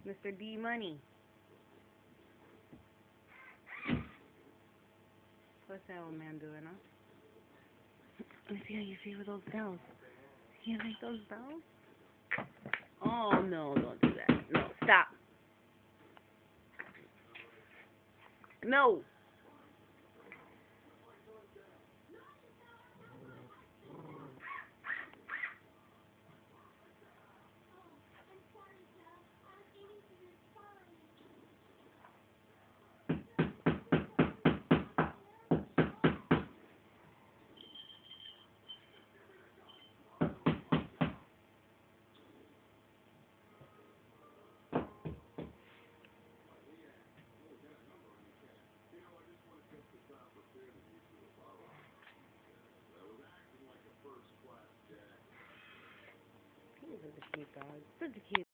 Mr. D Money. What's that old man doing, huh? Let me see how you feel with those bells. You like those bells? Oh, no, don't do that. No, stop. No. He's such a cute dog. Such a cute